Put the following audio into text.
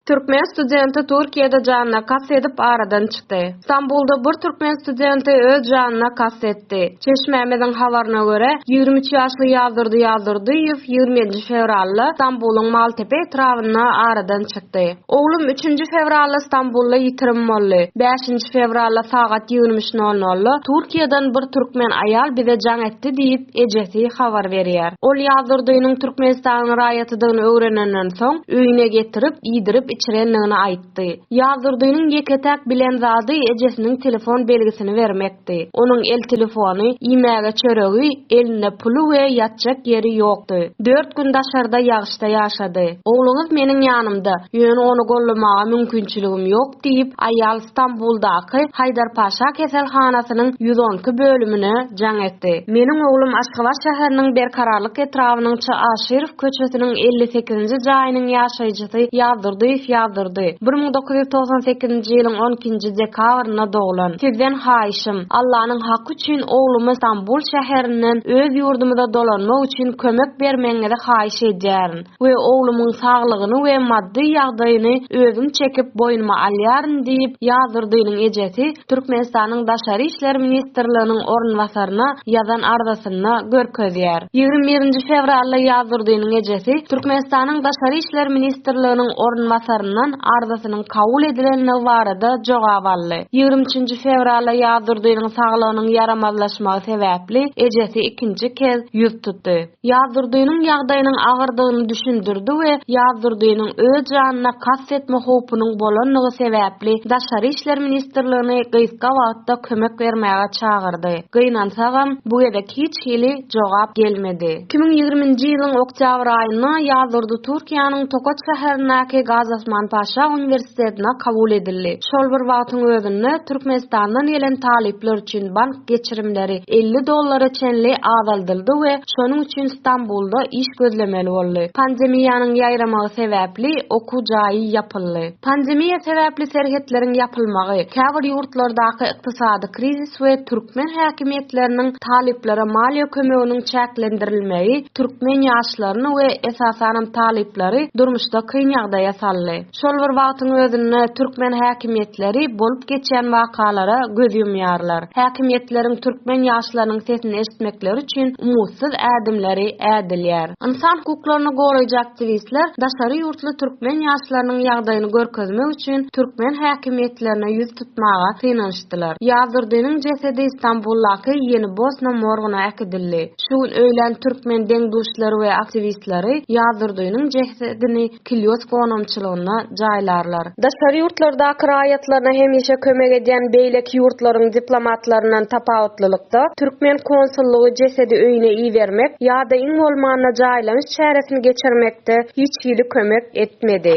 Türkmen studenti Türkiýede janyna kas edip aradan çykdy. İstanbulda bir türkmen studenti öz janyna kas etdi. Çeşmemizin habaryna görä 23 ýaşly Ýazdyrdyýew 27 fevralda İstanbulyň Maltepe etrawyna aradan çykdy. Oglum 3 fevralda İstanbulda ýitirim boldy. 5 fevralda sagat 23:00 Türkiýeden bir türkmen aýal bize jan etdi diýip ejesi habar berýär. Ol Ýazdyrdynyň Türkmenistan raýatydygyny öwrenenden soň öýüne getirip ýydyryp içirenligini aýtdy. Ýazdyrdynyň ýeketäk bilen zady ejesiniň telefon belgisini vermekdi. Onuň el telefony, imäge çöregi, eline pulu we ýatjak ýeri ýokdy. 4 gün daşarda ýagyşda ýaşady. Ogluňyz meniň ýanymda, ýöne onu gollamaga mümkinçiligim ýok diýip aýal İstanbuldaky Haydarpaşa keselhanasynyň 110 bölümine jan etdi. Meniň oglum Aşgabat şäheriniň Berkararlyk etrawynyň Aşyrov köçesiniň 58-nji jaýynyň ýaşaýjysy ýazdyrdy. 1998-nji ýylyň 12-nji dekabryna doglan. Sizden haýyşym, Allahyň haky üçin oglumy İstanbul şäherinden öz ýurdumyza dolanmak üçin kömek bermeňizi haýyş edýärin we oglumyň saglygyny we maddi ýagdaýyny özüm çekip boýnuma alýaryn diýip Ýazdyrdynyň ejesi Türkmenistanyň Daşary işler ministrliginiň ornwasaryna ýazan ardasyna görkezýär. 21 fevralda Ýazdyrdynyň ejesi Türkmenistanyň Daşary işler ministrliginiň ornwasaryndan ardasynyň kabul edilenine barada jogap aldy. 23 fevralda Ýazdyrdynyň saglygynyň yaramazlaşmagy sebäpli ejesi ikinji kez ýüz tutdy. Ýazdyrdynyň ýagdaýynyň agyrdygyny düşündirdi we Ýazdyrdynyň öz janyna kas etme howpunyň bolanlygy sebäpli Daşary işler ministrligine gyska wagtda kömek bermäge çagyrdy. Gynansagam bu ýerde hiç hili jogap gelmedi. 2020-nji ýylyň oktyabr aýyna Ýazdyrdy Türkiýanyň Tokat şäherindäki Gazasman Paşa Universitetine kabul edildi. Şol bir wagtyň özünde Türkmenistandan gelen talipler üçin bank geçirimleri $50 çenli azaldyldy we şonuň üçin İstanbulda iş gözlemeli boldy. Pandemiýanyň ýaýramagy sebäpli oku jaýy ýapyldy. Pandemiýa sebäpli serhetleriň ýapylmagy, käbir ýurtlardaky ykdysady krizis we türkmen häkimetleriniň taliplere maliýe kömeginiň çäklendirilmegi türkmen ýaşlaryny we esasanam talipleri durmuşda kyn ýagdaýa saldy. Şol bir wagtyň özünde türkmen häkimetleri bolup geçen wakalara göz yumýarlar. Häkimetleriň türkmen ýaşlarynyň sesini eşitmekleri üçin umutsyz ädimleri ädilýär. Insan hukuklaryny goraýjy aktivistler daşary ýurtly türkmen ýaşlarynyň ýagdaýyny görkezmek üçin türkmen häkimetlerine ýüz tutmaga tynanyşdylar. Ýazdyrdynyň jesedi İstanbuldaky Ýeni Bosna morguna äkidildi. Şu gün öýlen türkmen deňduşlary we aktivistleri Ýazdyrdynyň jesedini Kilyos gonomçylygyna jaýlarlar. Daşary ýurtlardaky raýatlaryna hemişe kömek edýän beýlek ýurtlaryň diplomatlarynyň tapawutlylykda türkmen konsullugy jesedi öýüne iýermek ýa-da iň bolmanda jaýlanyş çäresini geçirmekde hiç hili kömek etmedi.